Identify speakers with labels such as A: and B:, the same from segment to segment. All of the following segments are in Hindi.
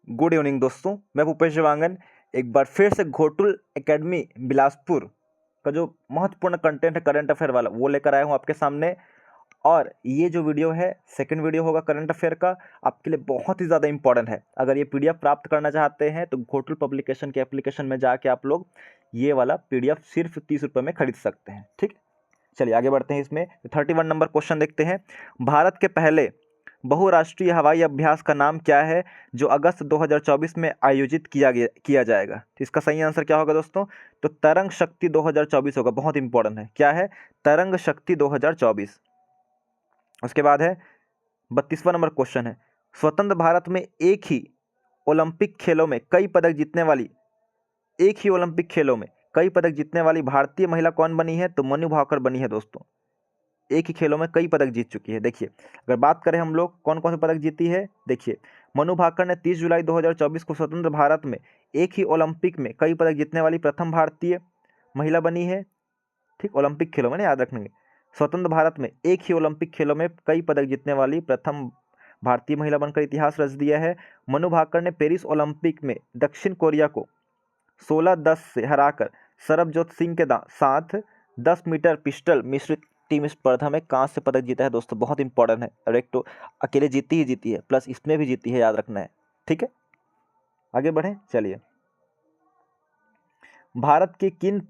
A: गुड इवनिंग दोस्तों, मैं भूपेश देवांगन एक बार फिर से घोटुल एकेडमी बिलासपुर का जो महत्वपूर्ण कंटेंट है करंट अफेयर वाला वो लेकर आया हूँ आपके सामने। और ये जो वीडियो है सेकंड वीडियो होगा करंट अफेयर का, आपके लिए बहुत ही ज़्यादा इंपॉर्टेंट है। अगर ये पीडीएफ प्राप्त करना चाहते हैं तो घोटुल पब्लिकेशन के एप्लीकेशन में जाके आप लोग ये वाला पीडीएफ सिर्फ 30 रुपये में खरीद सकते हैं। ठीक, चलिए आगे बढ़ते हैं। इसमें 31 नंबर क्वेश्चन देखते हैं। भारत के पहले बहुराष्ट्रीय हवाई अभ्यास का नाम क्या है जो अगस्त 2024 में आयोजित किया जाएगा? तो इसका सही आंसर क्या होगा दोस्तों? तो तरंग शक्ति 2024 होगा। बहुत इंपॉर्टेंट है, क्या है? तरंग शक्ति 2024। उसके बाद है 32वां नंबर क्वेश्चन है, स्वतंत्र भारत में एक ही ओलंपिक खेलों में कई पदक जीतने वाली भारतीय महिला कौन बनी है? तो मनु भाकर बनी है दोस्तों। एक ही खेलों में कई पदक जीत चुकी है। देखिए, अगर बात करें हम लोग कौन कौन से पदक जीती है, देखिए मनु भाकर ने 30 जुलाई 2024 को स्वतंत्र भारत में एक ही ओलंपिक में कई पदक जीतने वाली प्रथम भारतीय महिला बनी है। ठीक, ओलंपिक खेलों में ना, याद रखेंगे, स्वतंत्र भारत में एक ही ओलंपिक खेलों में कई पदक जीतने वाली प्रथम भारतीय महिला बनकर इतिहास रच दिया है। मनु भाकर ने पेरिस ओलंपिक में दक्षिण कोरिया को 16-10 से हराकर सरबजोत सिंह के साथ 10 मीटर पिस्टल मिश्रित टीम स्पर्धा में कांस्य पदक जीता है दोस्तों। बहुत इंपॉर्टेंट है, और एक तो अकेले जीती है प्लस इसमें भी जीती है, याद रखना है। ठीक है, आगे बढ़ें। चलिए, भारत के किन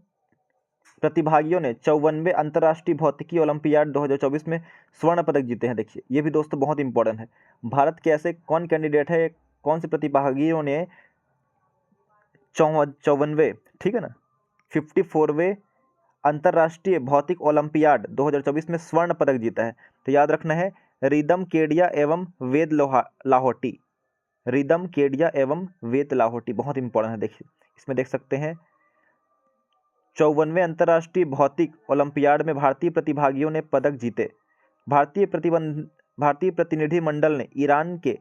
A: प्रतिभागियों ने 54वें अंतर्राष्ट्रीय भौतिकी ओलंपियाड 2024 में स्वर्ण पदक जीते हैं? देखिए, ये भी दोस्तों बहुत इंपॉर्टेंट है। भारत के ऐसे कौन कैंडिडेट है, कौन से प्रतिभागियों ने 54वें, ठीक है ना, 54वें अंतर्राष्ट्रीय भौतिक ओलंपियाड 2024 में स्वर्ण पदक जीता है? तो याद रखना है, रिदम केडिया एवं वेद लाहोटी। रिदम केडिया एवं वेद लाहोटी बहुत इंपॉर्टेंट है। देखिए, इसमें देख सकते हैं 54वें अंतर्राष्ट्रीय भौतिक ओलंपियाड में भारतीय प्रतिभागियों ने पदक जीते। भारतीय प्रतिनिधि मंडल ने ईरान के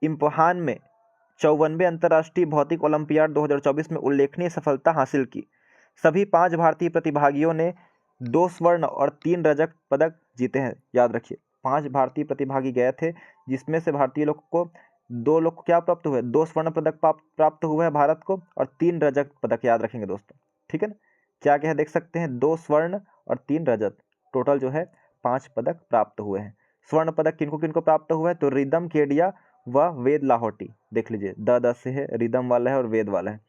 A: इम्फहान में 54वें अंतर्राष्ट्रीय भौतिक ओलंपियाड 2024 में उल्लेखनीय सफलता हासिल की। सभी 5 भारतीय प्रतिभागियों ने 2 स्वर्ण और 3 रजत पदक जीते हैं। याद रखिए, 5 भारतीय प्रतिभागी गए थे, जिसमें से भारतीय लोग को 2 लोग को क्या प्राप्त हुए? 2 स्वर्ण पदक प्राप्त हुए हैं भारत को, और 3 रजत पदक। याद रखेंगे दोस्तों, ठीक है ना, क्या क्या है देख सकते हैं, 2 स्वर्ण और 3 रजत, टोटल जो है 5 पदक प्राप्त हुए हैं। स्वर्ण पदक किनको किनको प्राप्त हुआ है? तो रिदम केडिया व वेद लाहोटी। देख लीजिए, द से है, रिदम वाला है और वेद वाला है।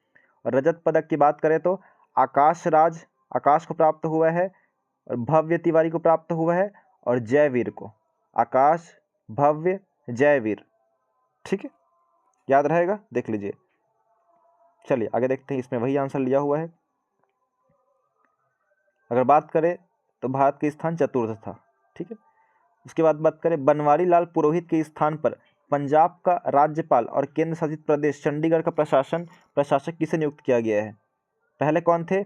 A: और रजत पदक की बात करें तो आकाश को प्राप्त हुआ है, और भव्य तिवारी को प्राप्त हुआ है, और जयवीर को। आकाश, भव्य, जयवीर। ठीक है, याद रहेगा, देख लीजिए। चलिए आगे देखते हैं, इसमें वही आंसर लिया हुआ है। अगर बात करें तो भारत के स्थान चतुर्थ था। ठीक है, उसके बाद बात करें बनवारी लाल पुरोहित के स्थान पर पंजाब का राज्यपाल और केंद्र शासित प्रदेश चंडीगढ़ का प्रशासक किसे नियुक्त किया गया है? पहले कौन थे?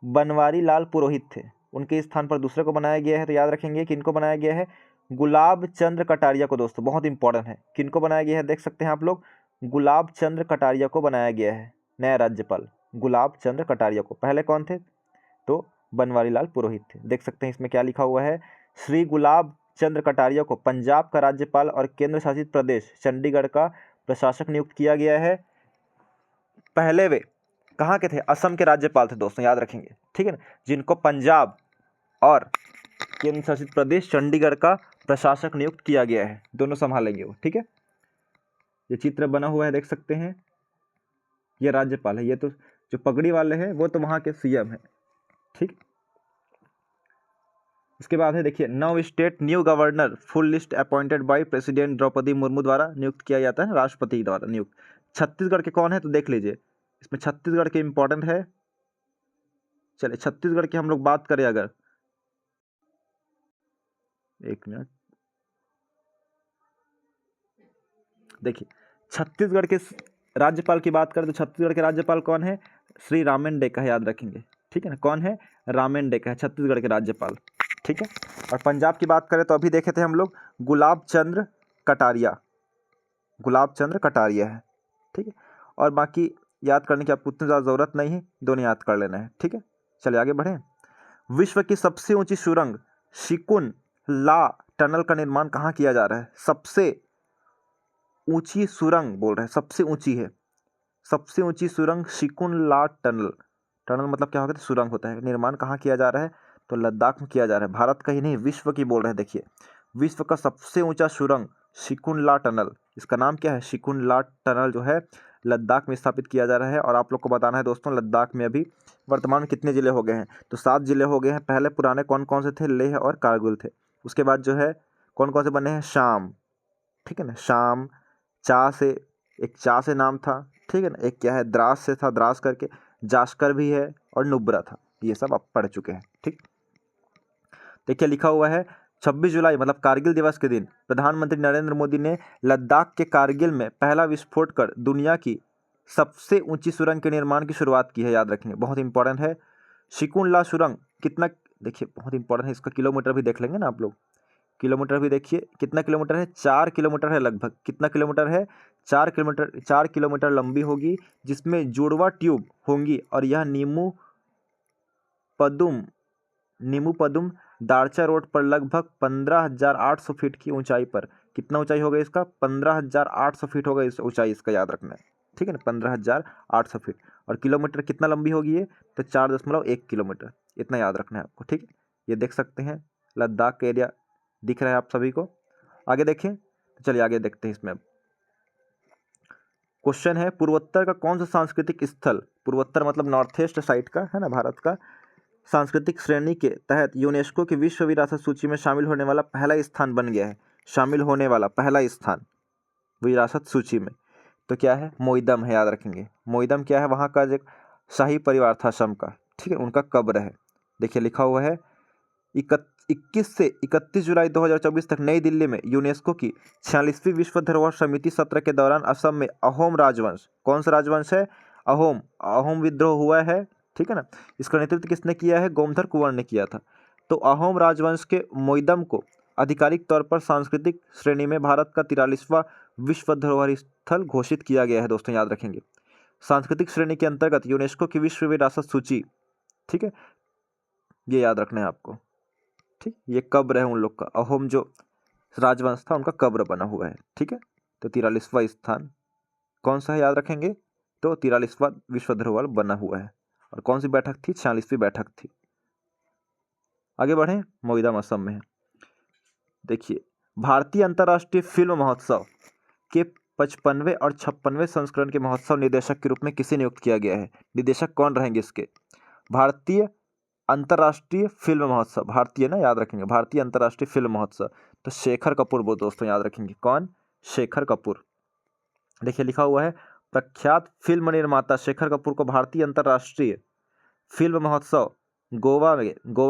A: बनवारी लाल पुरोहित थे, उनके स्थान पर दूसरे को बनाया गया है। तो याद रखेंगे किनको बनाया गया है? गुलाब चंद्र कटारिया को दोस्तों। बहुत इंपॉर्टेंट है, किनको बनाया गया है देख सकते हैं आप लोग, गुलाब चंद्र कटारिया को बनाया गया है नया राज्यपाल, गुलाब चंद्र कटारिया को। पहले कौन थे? तो बनवारी लाल पुरोहित थे। देख सकते हैं इसमें क्या लिखा हुआ है, श्री गुलाब चंद्र कटारिया को पंजाब का राज्यपाल और केंद्र शासित प्रदेश चंडीगढ़ का प्रशासक नियुक्त किया गया है। पहले वे कहाँ के थे? असम के राज्यपाल थे दोस्तों, याद रखेंगे, ठीक है ना, जिनको पंजाब और केंद्र शासित प्रदेश चंडीगढ़ का प्रशासक नियुक्त किया गया है। दोनों संभालेंगे वो। ठीक है, ये चित्र बना हुआ है, देख सकते हैं, ये राज्यपाल है, ये तो जो पगड़ी वाले हैं वो तो वहाँ के सीएम है। ठीक, उसके बाद है देखिए, नव state new governor full list appointed by president Draupadi Murmu द्वारा नियुक्त किया जाता है, राष्ट्रपति द्वारा नियुक्त। छत्तीसगढ़ के कौन है? तो देख लीजिए, इसमें छत्तीसगढ़ के इंपॉर्टेंट है। चलिए, छत्तीसगढ़ की हम लोग बात करें, अगर एक मिनट, देखिए छत्तीसगढ़ के राज्यपाल की बात करें तो छत्तीसगढ़ के राज्यपाल कौन है? श्री रामेन डेका है, याद रखेंगे, ठीक है ना, कौन है? रामेन डेका है छत्तीसगढ़ के राज्यपाल। ठीक है, और पंजाब की बात करें तो अभी देखे थे हम लोग गुलाब चंद्र कटारिया है। ठीक है, और बाकी याद करने की आपको उतनी ज़्यादा ज़रूरत नहीं है, दोनों याद कर लेना है। ठीक है, चलिए आगे बढ़ें। विश्व की सबसे ऊंची सुरंग शिकुन ला टनल का निर्माण कहाँ किया जा रहा है? सबसे ऊंची सुरंग बोल रहे हैं, सबसे ऊंची है, सबसे ऊंची सुरंग सिकुन ला टनल। टनल मतलब क्या होता है, सुरंग होता है। निर्माण कहाँ किया जा रहा है, तो लद्दाख में किया जा रहा है। भारत का ही नहीं, विश्व की बोल रहे हैं। देखिए, विश्व का सबसे ऊंचा सुरंग सिकुन ला टनल, इसका नाम क्या है, सिकुन ला टनल जो है लद्दाख में स्थापित किया जा रहा है। और आप लोग को बताना है दोस्तों, लद्दाख में अभी वर्तमान में कितने जिले हो गए हैं, तो 7 जिले हो गए हैं। पहले पुराने कौन कौन से थे, लेह और कारगिल थे। उसके बाद जो है कौन कौन से बने हैं, शाम, ठीक है ना, शाम, चा से, एक चा से नाम था, ठीक है ना, एक क्या है द्रास से था, द्रास करके, जास्कर भी है, और नुब्रा था। ये सब आप पढ़ चुके हैं, ठीक। देखिए लिखा हुआ है 26 जुलाई मतलब कारगिल दिवस के दिन प्रधानमंत्री नरेंद्र मोदी ने लद्दाख के कारगिल में पहला विस्फोट कर दुनिया की सबसे ऊंची सुरंग के निर्माण की शुरुआत की है। याद रखेंगे, बहुत इंपॉर्टेंट है। सिकुन ला सुरंग कितना, देखिए बहुत इंपॉर्टेंट है, इसका किलोमीटर भी देख लेंगे ना आप लोग। किलोमीटर भी देखिए कितना किलोमीटर है, 4 किलोमीटर है लगभग। कितना किलोमीटर है, 4 किलोमीटर। 4 किलोमीटर लंबी होगी, जिसमें जुड़वा ट्यूब होंगी। और यह नीमू पदुम दारचा रोड पर लगभग 15,800 फीट की ऊंचाई पर, कितना ऊंचाई होगा इसका, 15,800 फीट होगा इस ऊंचाई, इसका याद रखना है, ठीक है ना, 15,800 फीट। और किलोमीटर कितना लंबी होगी ये, तो 4.1 किलोमीटर, इतना याद रखना है आपको, ठीक है। ये देख सकते हैं लद्दाख का एरिया दिख रहा है आप सभी को। आगे देखें, तो चलिए आगे देखते हैं इसमें। अब क्वेश्चन है, पूर्वोत्तर का कौन सा सांस्कृतिक स्थल, पूर्वोत्तर मतलब नॉर्थ ईस्ट साइड का है ना भारत का, सांस्कृतिक श्रेणी के तहत यूनेस्को की विश्व विरासत सूची में शामिल होने वाला पहला स्थान बन गया है। शामिल होने वाला पहला स्थान विरासत सूची में, तो क्या है, मोइदम है, याद रखेंगे। मोइदम क्या है, वहाँ का जो शाही परिवार था असम का, ठीक है, उनका कब्र है। देखिए लिखा हुआ है 21 से 31 जुलाई 2024 तक नई दिल्ली में यूनेस्को की 46वीं विश्व धरोहर समिति सत्र के दौरान असम में अहोम राजवंश, कौन सा राजवंश है, अहोम विद्रोह हुआ है, ठीक है ना। इसका नेतृत्व किसने किया है, गोमधर कुंवर ने किया था। तो अहोम राजवंश के मोइदम को आधिकारिक तौर पर सांस्कृतिक श्रेणी में भारत का 43वां विश्व धरोहर स्थल घोषित किया गया है। दोस्तों याद रखेंगे, सांस्कृतिक श्रेणी के अंतर्गत यूनेस्को की विश्व विरासत सूची, ठीक है, ये याद रखना है आपको, ठीक। ये कब्र है उन लोग का, अहोम जो राजवंश था उनका कब्र बना हुआ है, ठीक है। तो 43वां स्थान कौन सा है, याद रखेंगे, तो 43वां विश्व धरोहर बना हुआ है। और कौन सी बैठक थी, 46वीं बैठक थी। आगे बढ़ें, मोइदम असम में है। देखिए, भारतीय अंतर्राष्ट्रीय फिल्म महोत्सव के 55वें और 56वें संस्करण के महोत्सव निदेशक के रूप में किसे नियुक्त किया गया है, निदेशक कौन रहेंगे इसके, भारतीय अंतर्राष्ट्रीय फिल्म महोत्सव, भारतीय ना, याद रखेंगे, भारतीय अंतर्राष्ट्रीय फिल्म महोत्सव, तो शेखर कपूर वो दोस्तों याद रखेंगे, कौन, शेखर कपूर। देखिए लिखा हुआ है, प्रख्यात फिल्म निर्माता शेखर कपूर को भारतीय अंतर्राष्ट्रीय फिल्म महोत्सव गोवा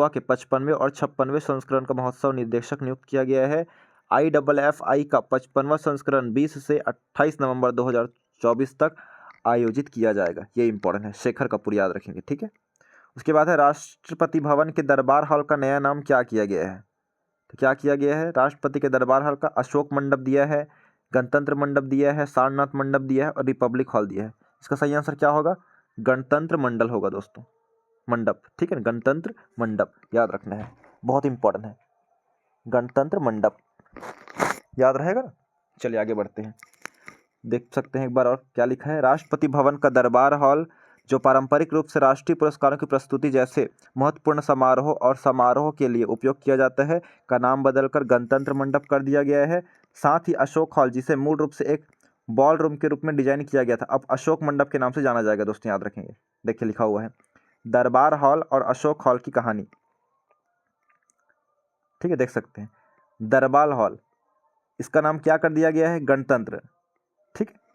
A: के 55वें और 56वें संस्करण का महोत्सव निदेशक नियुक्त किया गया है। IFFI का 55वां संस्करण 20 से 28 नवंबर 2024 तक आयोजित किया जाएगा। ये इंपॉर्टेंट है, शेखर कपूर याद रखेंगे, ठीक है। उसके बाद है, राष्ट्रपति भवन के दरबार हॉल का नया नाम क्या किया गया है, तो क्या किया गया है, राष्ट्रपति के दरबार हॉल का अशोक मंडप दिया है, गणतंत्र मंडप दिया है, सारनाथ मंडप दिया है, और रिपब्लिक हॉल दिया है। इसका सही आंसर क्या होगा, गणतंत्र मंडल होगा दोस्तों, मंडप, ठीक है, गणतंत्र मंडप याद रखना है, बहुत इंपॉर्टेंट है, गणतंत्र मंडप याद रहेगा ना। चलिए आगे बढ़ते हैं, देख सकते हैं एक बार और क्या लिखा है, राष्ट्रपति भवन का दरबार हॉल जो पारंपरिक रूप से राष्ट्रीय पुरस्कारों की प्रस्तुति जैसे महत्वपूर्ण समारोह और समारोह के लिए उपयोग किया जाता है का नाम बदलकर गणतंत्र मंडप कर दिया गया है। साथ ही अशोक हॉल, जिसे मूल रूप से एक बॉल रूम के रूप में डिजाइन किया गया था, अब अशोक मंडप के नाम से जाना जाएगा। दोस्तों याद रखेंगे, देखिए लिखा हुआ है, दरबार हॉल और अशोक हॉल की कहानी, ठीक है, देख सकते हैं, दरबार हॉल, इसका नाम क्या कर दिया गया है, गणतंत्र, ठीक है।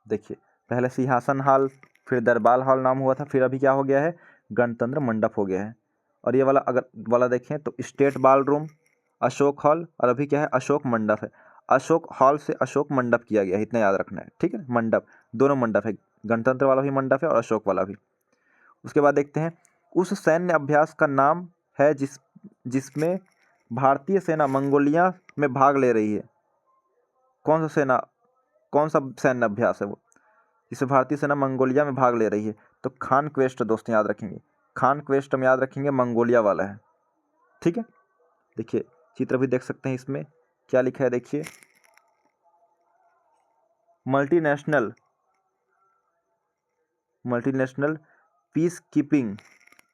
A: देखिए, पहले सिंहासन हॉल, फिर दरबार हॉल नाम हुआ था, फिर अभी क्या हो गया है, गणतंत्र मंडप हो गया है। और ये वाला अगर वाला देखें तो स्टेट बाल रूम, अशोक हॉल, और अभी क्या है, अशोक मंडप है। अशोक हॉल से अशोक मंडप किया गया है, इतना याद रखना है, ठीक है। मंडप, दोनों मंडप है, गणतंत्र वाला भी मंडप है और अशोक वाला भी। उसके बाद देखते हैं, उस सैन्य अभ्यास का नाम है जिसमें भारतीय सेना मंगोलिया में भाग ले रही है, कौन सा सैन्य अभ्यास है वो, जिसमें भारतीय सेना मंगोलिया में भाग ले रही है, तो खान क्वेस्ट दोस्तों याद रखेंगे, खान क्वेस्ट हम याद रखेंगे, मंगोलिया वाला है, ठीक है, देखिए चित्र भी देख सकते हैं, इसमें क्या लिखा है देखिए, मल्टीनेशनल पीस कीपिंग,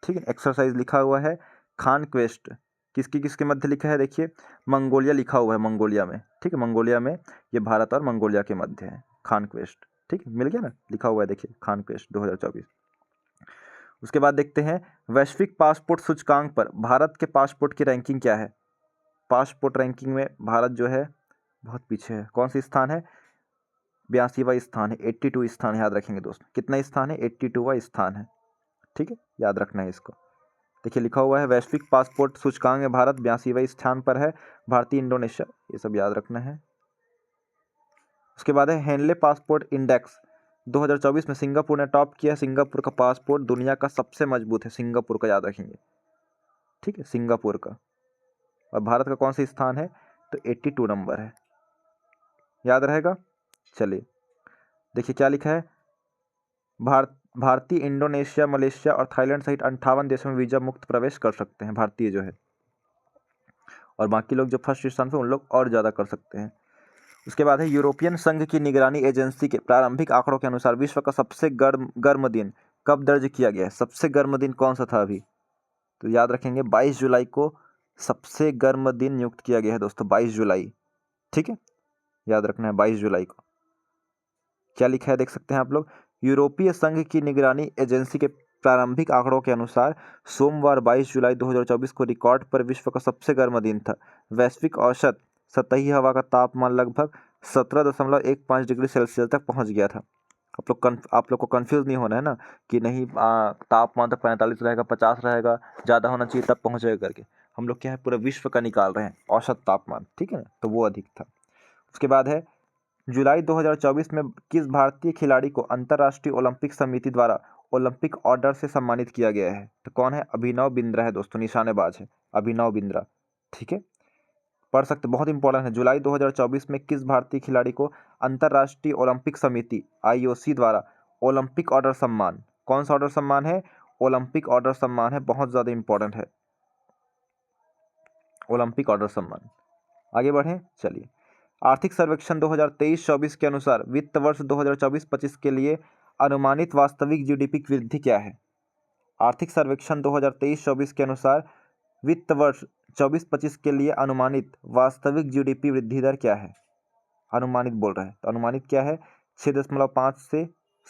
A: ठीक है, एक्सरसाइज लिखा हुआ है। खान क्वेस्ट किसके मध्य लिखा है देखिए, मंगोलिया लिखा हुआ है, मंगोलिया में, ठीक है, मंगोलिया में, ये भारत और मंगोलिया के मध्य है खान क्वेस्ट, ठीक है, मिल गया ना, लिखा हुआ है देखिए खान क्वेस्ट 2024। उसके बाद देखते हैं वैश्विक पासपोर्ट सूचकांक पर भारत के पासपोर्ट की रैंकिंग क्या है। पासपोर्ट रैंकिंग में भारत जो है बहुत पीछे है। कौन सी स्थान है? 82वां स्थान है, 82 स्थान, याद रखेंगे दोस्तों, कितना स्थान है? 82वां स्थान है, ठीक है, याद रखना है इसको। देखिए लिखा हुआ है वैश्विक पासपोर्ट सूचकांक में भारत 82वां स्थान पर है, भारतीय इंडोनेशिया, ये सब याद रखना है। उसके बाद है हेनले पासपोर्ट इंडेक्स 2024 में सिंगापुर ने टॉप किया। सिंगापुर का पासपोर्ट दुनिया का सबसे मजबूत है, सिंगापुर का याद रखेंगे, ठीक है, सिंगापुर का। और भारत का कौन सा स्थान है? तो 82 नंबर है, याद रहेगा। चलिए देखिए क्या लिखा है, भारतीय इंडोनेशिया, मलेशिया और थाईलैंड सहित 58 देशों में वीजा मुक्त प्रवेश कर सकते हैं भारतीय जो है, और बाकी लोग जो फर्स्ट स्थान पे उन लोग और ज़्यादा कर सकते हैं। उसके बाद है यूरोपियन संघ की निगरानी एजेंसी के प्रारंभिक आंकड़ों के अनुसार विश्व का सबसे गर्म दिन कब दर्ज किया गया है? सबसे गर्म दिन कौन सा था अभी? तो याद रखेंगे 22 जुलाई को सबसे गर्म दिन नियुक्त किया गया है दोस्तों, 22 जुलाई, ठीक है, याद रखना है 22 जुलाई को। क्या लिखा है देख सकते हैं आप लोग, यूरोपीय संघ की निगरानी एजेंसी के प्रारंभिक आंकड़ों के अनुसार सोमवार 22 जुलाई 2024 को रिकॉर्ड पर विश्व का सबसे गर्म दिन था। वैश्विक औसत सतही हवा का तापमान लगभग 17.15 डिग्री सेल्सियस तक पहुंच गया था। आप लोग को कंफ्यूज नहीं होना है ना कि नहीं तापमान तो 45 रहेगा, 50 रहेगा, ज़्यादा होना चाहिए तब पहुंचेगा करके। हम लोग क्या है, पूरा विश्व का निकाल रहे हैं औसत तापमान, ठीक है ना, तो वो अधिक था। उसके बाद है जुलाई 2024 में किस भारतीय खिलाड़ी को अंतर्राष्ट्रीय ओलंपिक समिति द्वारा ओलंपिक ऑर्डर से सम्मानित किया गया है? तो कौन है? अभिनव बिंद्रा है दोस्तों, निशानेबाज है अभिनव बिंद्रा, ठीक है, पढ़ सकते, बहुत इंपॉर्टेंट है। जुलाई 2024 में किस भारतीय खिलाड़ी को अंतर्राष्ट्रीय ओलंपिक समिति IOC द्वारा ओलंपिक ऑर्डर सम्मान, कौन सा ऑर्डर सम्मान है? ओलंपिक ऑर्डर सम्मान है, बहुत ज़्यादा इंपॉर्टेंट है ओलंपिक ऑर्डर सम्मान। आगे बढ़ें, चलिए आर्थिक सर्वेक्षण 2023-24 के अनुसार वित्त वर्ष 2024-25 के लिए अनुमानित वास्तविक GDP की वृद्धि क्या है? आर्थिक सर्वेक्षण 2023-24 के अनुसार वित्त वर्ष 24-25 के लिए अनुमानित वास्तविक GDP वृद्धि दर क्या है? अनुमानित बोल रहे हैं, तो अनुमानित क्या है? 6.5 से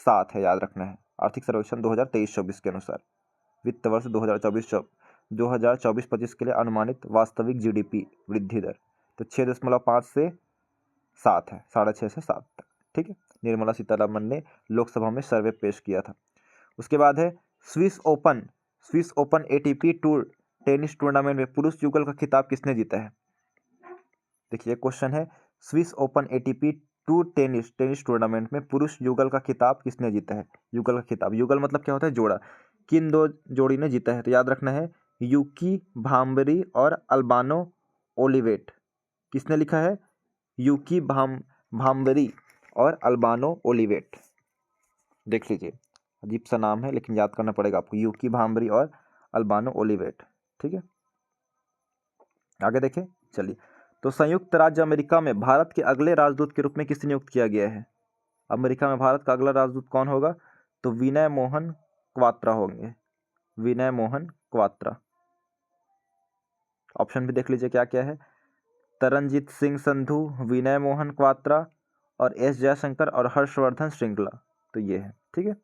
A: 7 है, याद रखना है। आर्थिक सर्वेक्षण 2023-24 के अनुसार वित्त वर्ष 2024-25 के लिए अनुमानित वास्तविक GDP वृद्धि दर तो 6.5 से 7 है, 6.5 से 7 तक, ठीक है। निर्मला सीतारमन ने लोकसभा में सर्वे पेश किया था। उसके बाद है Swiss open ATP tour tennis tournament में पुरुष युगल का खिताब किसने जीता है? देखिए क्वेश्चन है, Swiss open ATP tour tennis tournament में पुरुष युगल का खिताब किसने जीता है? युगल का खिताब, युगल मतलब क्या होता है? जोड़ा। किन दो जोड़ी ने जीता है? तो याद रखना है यूकी भाम्बरी और अल्बानो ओलिवेट। किसने लिखा है? यूकी भाम्बरी और अल्बानो ओलिवेट। देख लीजिए, अजीब सा नाम है लेकिन याद करना पड़ेगा आपको, यूकी भाम्बरी और अल्बानो ओलिवेट, ठीक है। आगे देखें, चलिए तो संयुक्त राज्य अमेरिका में भारत के अगले राजदूत के रूप में किसे नियुक्त किया गया है? अमेरिका में भारत का अगला राजदूत कौन होगा? तो विनय मोहन क्वात्रा होंगे, विनय मोहन क्वात्रा। ऑप्शन भी देख लीजिए क्या क्या है, तरनजीत सिंह संधू, विनय मोहन क्वात्रा और S जयशंकर और हर्षवर्धन श्रृंगला, तो ये है, ठीक है।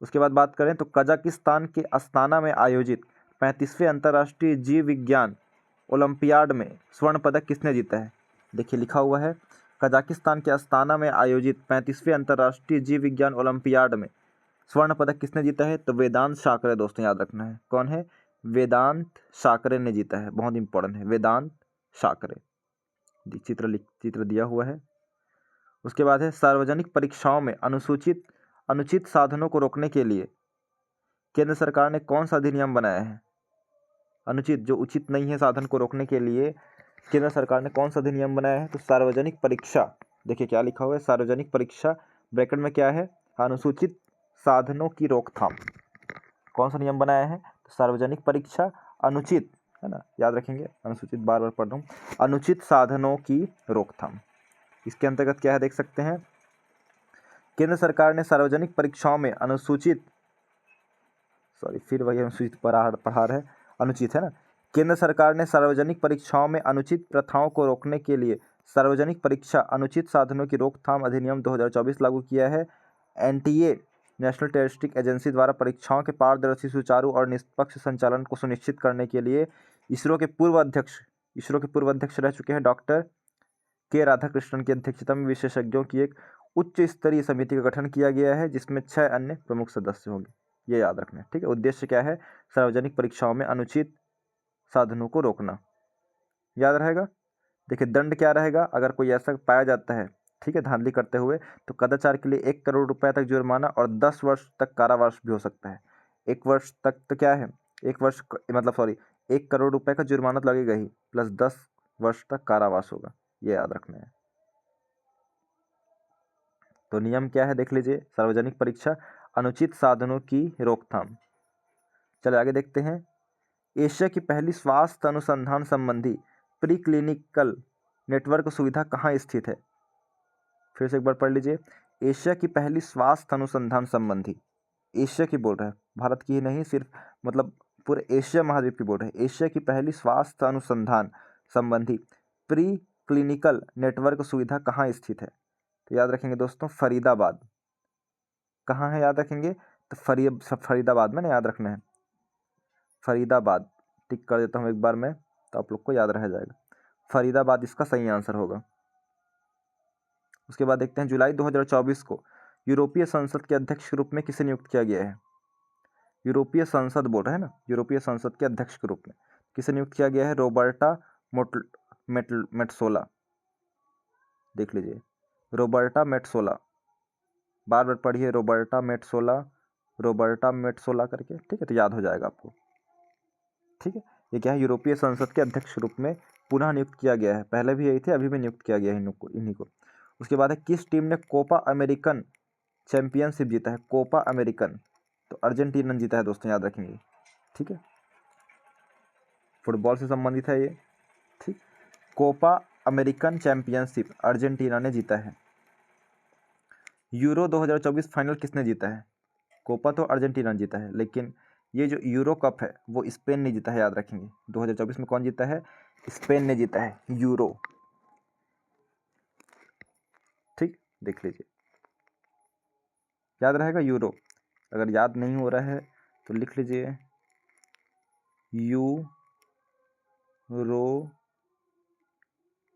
A: उसके बाद बात करें तो कजाकिस्तान के अस्ताना में आयोजित 35वें अंतर्राष्ट्रीय जीव विज्ञान ओलंपियाड में स्वर्ण पदक किसने जीता है? देखिए लिखा हुआ है कजाकिस्तान के अस्ताना में आयोजित 35वें अंतर्राष्ट्रीय जीव विज्ञान ओलंपियाड में स्वर्ण पदक किसने जीता है? तो वेदांत शाकरे, दोस्तों याद रखना है, कौन है? वेदांत शाकरे ने जीता है, बहुत इंपॉर्टेंट है, वेदांत शाकरे। चित्र दिया हुआ है। उसके बाद है सार्वजनिक परीक्षाओं में अनुचित साधनों को रोकने के लिए केंद्र सरकार ने कौन सा अधिनियम बनाया है? अनुचित, जो उचित नहीं है, साधन को रोकने के लिए केंद्र सरकार ने कौन सा अधिनियम बनाया है? तो सार्वजनिक परीक्षा, देखिए क्या लिखा हुआ है, सार्वजनिक परीक्षा ब्रैकेट में क्या है? अनुसूचित साधनों की रोकथाम। कौन सा नियम बनाया है? तो सार्वजनिक परीक्षा अनुचित है ना, याद रखेंगे। अनुसूचित बार बार पढ़ रहा हूँ। अनुचित साधनों की रोकथाम, इसके अंतर्गत क्या है देख सकते हैं। केंद्र सरकार ने सार्वजनिक परीक्षाओं में अनुसूचित, सॉरी फिर वही अनुसूचित पढ़ा रहे, अनुचित है ना। केंद्र सरकार ने सार्वजनिक परीक्षाओं में अनुचित प्रथाओं को रोकने के लिए सार्वजनिक परीक्षा अनुचित साधनों की रोकथाम अधिनियम 2024 लागू किया है। एनटीए नेशनल टेस्टिंग एजेंसी द्वारा परीक्षाओं के पारदर्शी, सुचारू और निष्पक्ष संचालन को सुनिश्चित करने के लिए इसरो के पूर्व अध्यक्ष रह चुके हैं डॉक्टर के राधाकृष्णन की अध्यक्षता में विशेषज्ञों की एक उच्च स्तरीय समिति का गठन किया गया है, जिसमें 6 अन्य प्रमुख सदस्य होंगे। ये याद रखना है, ठीक है। उद्देश्य क्या है, सार्वजनिक परीक्षाओं में अनुचित साधनों को रोकना, याद रहेगा। देखिए दंड क्या रहेगा, अगर कोई ऐसा पाया जाता है, ठीक है, धांधली करते हुए, तो कदाचार के लिए 1 करोड़ रुपए तक जुर्माना और 10 वर्ष तक कारावास भी हो सकता है। 1 वर्ष तक तो क्या है, 1 करोड़ रुपए का जुर्माना तो लगेगा ही, प्लस 10 वर्ष तक कारावास होगा, ये याद रखना है। तो नियम क्या है देख लीजिए, सार्वजनिक परीक्षा अनुचित साधनों की रोकथाम। चलिए आगे देखते हैं। एशिया की पहली स्वास्थ्य अनुसंधान संबंधी प्री क्लिनिकल नेटवर्क सुविधा कहाँ स्थित है। फिर से एक बार पढ़ लीजिए। एशिया की पहली स्वास्थ्य अनुसंधान संबंधी, एशिया की बोल रहा है, भारत की ही नहीं, सिर्फ मतलब पूरे एशिया महाद्वीप की बोल रहे हैं। एशिया की पहली स्वास्थ्य अनुसंधान संबंधी प्री क्लिनिकल नेटवर्क सुविधा कहाँ स्थित है। तो याद रखेंगे दोस्तों, फरीदाबाद। कहाँ है याद रखेंगे, तो फरीदाबाद में ना याद रखना है, फरीदाबाद। टिक कर देता हूँ एक बार मैं, तो आप लोग को याद रह जाएगा। फरीदाबाद इसका सही आंसर होगा। उसके बाद देखते हैं, जुलाई 2024 को यूरोपीय संसद के अध्यक्ष के रूप में किसे नियुक्त किया गया है। यूरोपीय संसद बोल रहे हैं ना, यूरोपीय संसद के अध्यक्ष के रूप में किसे नियुक्त किया गया है। रॉबर्टा मेट्सोला, देख लीजिए, रॉबर्टा मेट्सोला, बार बार पढ़िए, रॉबर्टा मेट्सोला करके, ठीक है, तो याद हो जाएगा आपको, ठीक है। ये क्या है, यूरोपीय संसद के अध्यक्ष के रूप में पुनः नियुक्त किया गया है। पहले भी यही थे, अभी भी नियुक्त किया गया है इन्हीं को। उसके बाद है, किस टीम ने कोपा अमेरिकन चैंपियनशिप जीता है। कोपा अमेरिकन, तो अर्जेंटीना ने जीता है दोस्तों, याद रखेंगे, ठीक है। फुटबॉल से संबंधित है ये, ठीक। कोपा अमेरिकन चैंपियनशिप अर्जेंटीना ने जीता है। यूरो 2024 फाइनल किसने जीता है। कोपा तो अर्जेंटीना ने जीता है, लेकिन ये जो यूरो कप है वो स्पेन ने जीता है, याद रखेंगे। 2024 में कौन जीता है, स्पेन ने जीता है यूरो, ठीक, देख लीजिए, याद रहेगा यूरो। अगर याद नहीं हो रहा है तो लिख लीजिए,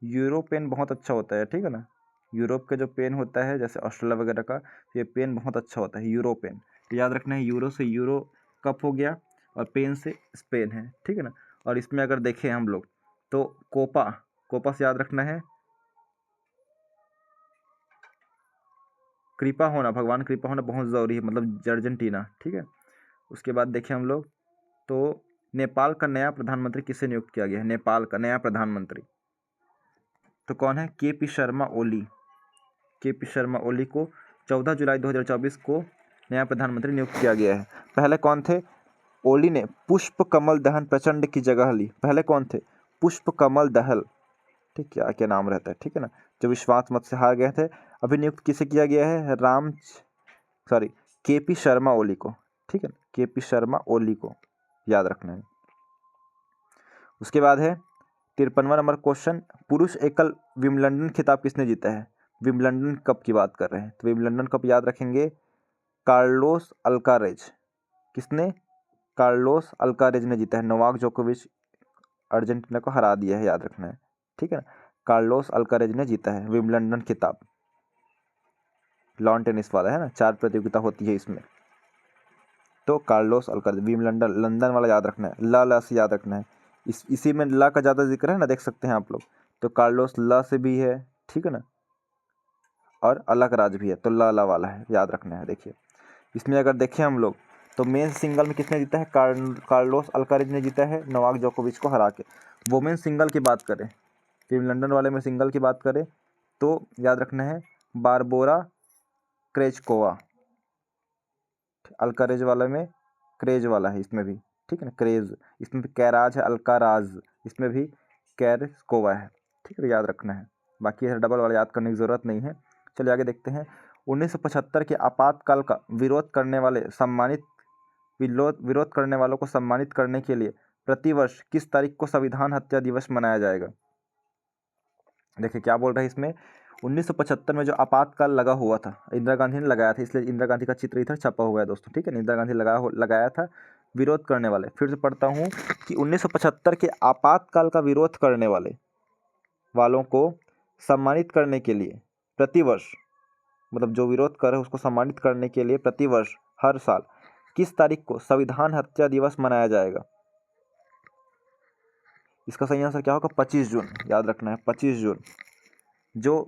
A: यूरो पेन बहुत अच्छा होता है, ठीक है ना। यूरोप का जो पेन होता है, जैसे ऑस्ट्रेलिया वगैरह का, ये पेन बहुत अच्छा होता है, यूरो पेन। तो याद रखना है, यूरो से यूरो कप हो गया और पेन से स्पेन है, ठीक है ना। और इसमें अगर देखें हम लोग, तो कोपा से याद रखना है कृपा होना, भगवान कृपा होना बहुत ज़रूरी है, मतलब अर्जेंटीना, ठीक है। उसके बाद देखें हम लोग, तो नेपाल का नया प्रधानमंत्री किसे नियुक्त किया गया है। नेपाल का नया प्रधानमंत्री तो कौन है, के.पी. शर्मा ओली। के.पी. शर्मा ओली को 14 जुलाई 2024 को नया प्रधानमंत्री नियुक्त किया गया है। पहले कौन थे, ओली ने पुष्प कमल दहल प्रचंड की जगह ली। पहले कौन थे, पुष्प कमल दहल, ठीक, क्या क्या नाम रहता है, ठीक है ना, जो विश्वास मत से हार गए थे। अभी नियुक्त किसे किया गया है, के.पी. शर्मा ओली को, ठीक है, के.पी. शर्मा ओली को याद रखना है। उसके बाद है 53वां नंबर क्वेश्चन, पुरुष एकल विम्बलडन खिताब किसने जीता है। विम्बलडन कप की बात कर रहे हैं, तो विम्बलडन कप याद रखेंगे, कार्लोस अल्कारेज। किसने, कार्लोस अल्कारेज ने जीता है। नोवाक जोकोविच अर्जेंटीना को हरा दिया है, याद रखना है, ठीक है ना। कार्लोस अल्कारेज ने जीता है विम्बलडन खिताब। लॉन टेनिस वाला है ना, 4 प्रतियोगिता होती है इसमें, तो कार्लोस अल्कारेज। विम्बलडन लंदन वाला याद रखना है, ला से याद रखना है। इसी में ला का ज़्यादा जिक्र है ना, देख सकते हैं आप लोग, तो कार्लोस ला से भी है, ठीक है ना, और अलकराज भी है, तो ला वाला है, याद रखना है। देखिए इसमें अगर देखें हम लोग, तो मेंस सिंगल में किसने जीता है, कार्लोस अल्कारेज ने जीता है नोवाक जोकोविच को हरा के। वुमेन सिंगल की बात करें, विम्बलडन वाले में सिंगल की बात करें, तो याद रखना है बारबोरा क्रेजकोवा। अल्कारेज वाले में क्रेज वाला है इसमें भी, ठीक है ना, क्रेज, इसमें भी कैराज है, अल्काराज, इसमें भी कैरस्कोवा है, ठीक है, याद रखना है। बाकी है डबल वाला याद करने की ज़रूरत नहीं है। चलिए आगे देखते हैं। 1975 के आपातकाल का विरोध करने वालों को सम्मानित करने के लिए प्रतिवर्ष किस तारीख को संविधान हत्या दिवस मनाया जाएगा? देखिए क्या बोल रहा है इसमें, 1975 में जो आपातकाल लगा हुआ था, इंदिरा गांधी ने लगाया था, इसलिए इंदिरा गांधी का चित्र इधर छपा हुआ है दोस्तों, ठीक है। इंदिरा गांधी लगाया था विरोध करने वाले। फिर से पढ़ता हूँ कि 1975 के आपातकाल का विरोध करने वालों को सम्मानित करने के लिए प्रतिवर्ष, मतलब जो विरोध कर रहे हैं उसको सम्मानित करने के लिए प्रतिवर्ष हर साल किस तारीख को संविधान हत्या दिवस मनाया जाएगा? इसका सही आंसर क्या होगा? 25 जून, याद रखना है 25 जून। जो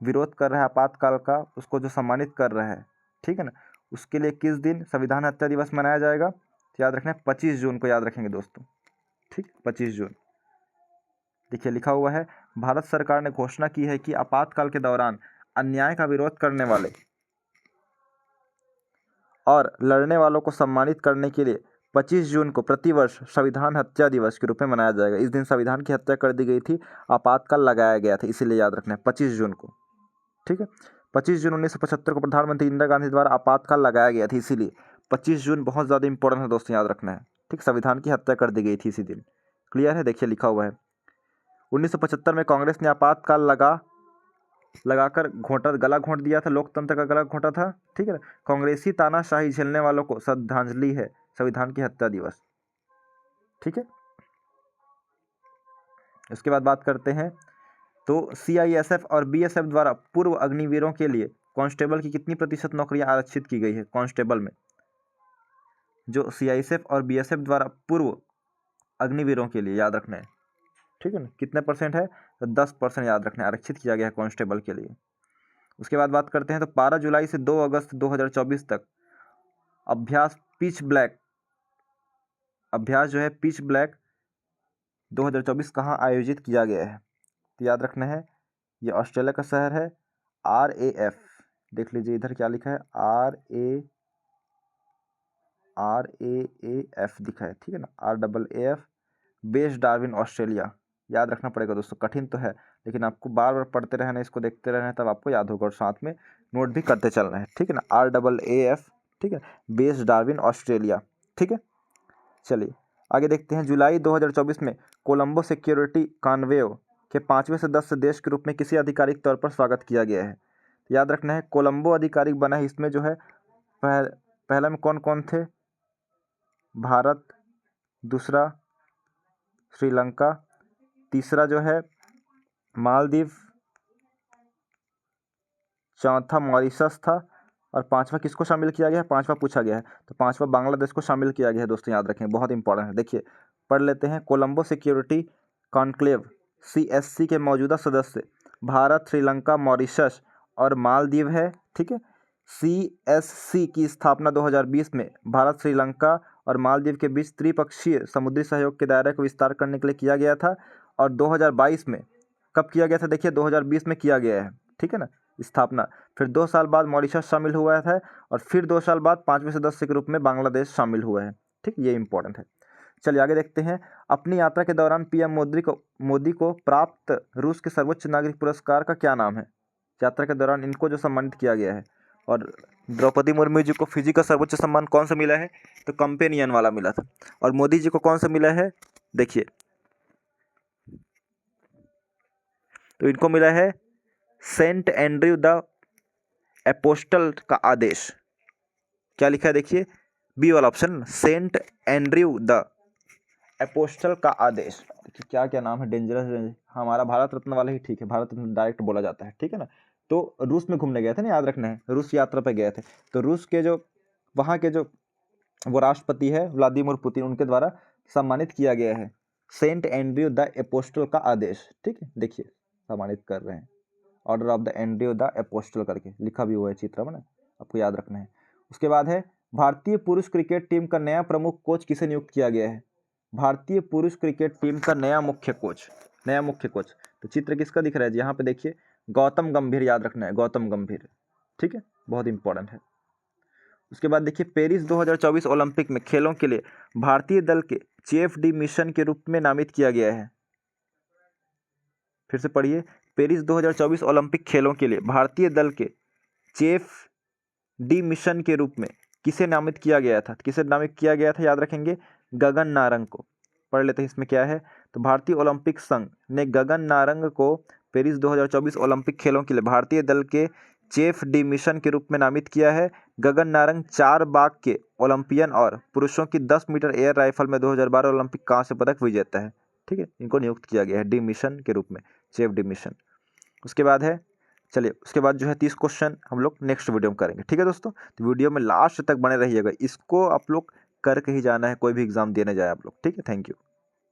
A: विरोध कर रहा है आपातकाल का, उसको जो सम्मानित कर रहा है, ठीक है ना, उसके लिए किस दिन संविधान हत्या दिवस मनाया जाएगा? तो याद रखना है 25 जून को याद रखेंगे दोस्तों, ठीक, 25 जून। देखिए लिखा हुआ है, भारत सरकार ने घोषणा की है कि आपातकाल के दौरान अन्याय का विरोध करने वाले और लड़ने वालों को सम्मानित करने के लिए 25 जून को प्रतिवर्ष संविधान हत्या दिवस के रूप में मनाया जाएगा। इस दिन संविधान की हत्या कर दी गई थी, आपातकाल लगाया गया था, इसीलिए याद रखना है 25 जून को, ठीक है। 25 जून 1975 को प्रधानमंत्री इंदिरा गांधी द्वारा आपातकाल लगाया गया था, इसीलिए 25 जून बहुत ज़्यादा इंपॉर्टेंट है दोस्तों, याद रखना है, ठीक। संविधान की हत्या कर दी गई थी इसी दिन, क्लियर है। देखिए लिखा हुआ है 1975 में कांग्रेस ने आपातकाल लगाकर गला घोंट दिया था, लोकतंत्र का गला घोंटा था, ठीक है ना। कांग्रेसी तानाशाही झेलने वालों को श्रद्धांजलि है संविधान की हत्या दिवस, ठीक है। इसके बाद बात करते हैं, तो CISF और BSF द्वारा पूर्व अग्निवीरों के लिए कांस्टेबल की कितनी प्रतिशत नौकरियां आरक्षित की गई है? कांस्टेबल में जो CISF और BSF द्वारा पूर्व अग्निवीरों के लिए, याद रखना है, ठीक है ना, कितने परसेंट है? तो 10% याद रखना है, आरक्षित किया गया है कांस्टेबल के लिए। उसके बाद बात करते हैं, तो 12 जुलाई से 2 अगस्त 2024 तक अभ्यास जो है पिच ब्लैक 2024 कहाँ आयोजित किया गया है? तो याद रखना है, ये ऑस्ट्रेलिया का शहर है, RAF, देख लीजिए इधर क्या लिखा है, RAAF दिखा है, ठीक है ना, RAAF, बेस डार्विन ऑस्ट्रेलिया। याद रखना पड़ेगा दोस्तों, कठिन तो है लेकिन आपको बार बार पढ़ते रहना, इसको देखते रहना, तब आपको याद होगा और साथ में नोट भी करते चलना है, ठीक है ना, RAAF, ठीक है, बेस डार्विन ऑस्ट्रेलिया, ठीक है। चलिए आगे देखते हैं। जुलाई 2024 में कोलंबो सिक्योरिटी कॉन्वेव के 5वें सदस्य देश के रूप में किसी आधिकारिक तौर पर स्वागत किया गया है? याद रखना है, कोलंबो आधिकारिक बना है, इसमें जो है पहला में कौन कौन थे? भारत, दूसरा श्रीलंका, तीसरा जो है मालदीव, चौथा मॉरिशस था, और पांचवा किसको शामिल किया गया है? पांचवा पूछा गया है, तो पांचवा बांग्लादेश को शामिल किया गया है दोस्तों, याद रखें, बहुत इंपॉर्टेंट है। देखिए पढ़ लेते हैं, कोलंबो सिक्योरिटी कॉन्क्लेव CSC के मौजूदा सदस्य भारत, श्रीलंका, मॉरिशस और मालदीव है, ठीक है। CSC की स्थापना 2020 में भारत, श्रीलंका और मालदीव के बीच त्रिपक्षीय समुद्री सहयोग के दायरे को विस्तार करने के लिए किया गया था, और 2022 में कब किया गया था? देखिए 2020 में किया गया है, ठीक है ना, स्थापना। फिर 2 साल बाद मॉरिशस शामिल हुआ है, और फिर 2 साल बाद 5वें सदस्य के रूप में बांग्लादेश शामिल हुआ है, ठीक, ये इंपॉर्टेंट है। चलिए आगे देखते हैं। अपनी यात्रा के दौरान PM मोदी को प्राप्त रूस के सर्वोच्च नागरिक पुरस्कार का क्या नाम है? यात्रा के दौरान इनको जो सम्मानित किया गया है। और द्रौपदी मुर्मू जी को फिजी का सर्वोच्च सम्मान कौन सा मिला है? तो कंपेनियन वाला मिला था। और मोदी जी को कौन सा मिला है? देखिए तो इनको मिला है सेंट एंड्रयू द एपोस्टल का आदेश। क्या लिखा है? देखिए बी वाला option, saint Andrew the apostle का आदेश। देखिए क्या क्या नाम है, डेंजरस, हमारा भारत रत्न वाला ही ठीक है, भारत रत्न डायरेक्ट बोला जाता है, ठीक है ना। तो रूस में घूमने गए थे ना, याद रखना है, रूस यात्रा पे गए थे, तो रूस के जो वहाँ के जो वो राष्ट्रपति है व्लादिमीर पुतिन, उनके द्वारा सम्मानित किया गया है सेंट एंड्रयू द एपोस्टल का आदेश, ठीक है। देखिए सम्मानित कर रहे हैं, order of the Andrew the apostle करके लिखा भी हुआ है चित्र में ना, आपको याद रखना है। उसके बाद है, भारतीय पुरुष क्रिकेट टीम का नया प्रमुख कोच किसे नियुक्त किया गया है? भारतीय पुरुष क्रिकेट टीम का नया मुख्य कोच, तो चित्र किसका दिख रहा है? यहाँ पे देखिए गौतम गंभीर, याद रखना है, गौतम गंभीर, ठीक है, बहुत इंपॉर्टेंट है। उसके बाद देखिए पेरिस 2024 ओलंपिक में खेलों के लिए भारतीय दल के चीफ डी मिशन के रूप में नामित किया गया है। फिर से पढ़िए, पेरिस 2024 ओलंपिक खेलों के लिए भारतीय दल के चीफ डी मिशन के रूप में किसे नामित किया गया था? किसे नामित किया गया था? याद रखेंगे, गगन नारंग को। पढ़ लेते हैं इसमें क्या है। तो भारतीय ओलंपिक संघ ने गगन नारंग को पेरिस 2024 ओलंपिक खेलों के लिए भारतीय दल के चीफ डी मिशन के रूप में नामित किया है। गगन नारंग 4 बार के ओलंपियन और पुरुषों की 10 मीटर एयर राइफल में 2012 ओलंपिक कांस्य पदक विजेता है। ठीक है, इनको नियुक्त किया गया है डी मिशन के रूप में, चीफ डी मिशन। उसके बाद है, चलिए उसके बाद जो है 30 क्वेश्चन हम लोग नेक्स्ट वीडियो में करेंगे। ठीक है दोस्तों, तो वीडियो में लास्ट तक बने रहिएगा, इसको आप लोग करके ही जाना है कोई भी एग्जाम देने जाए आप लोग। ठीक है, थैंक यू।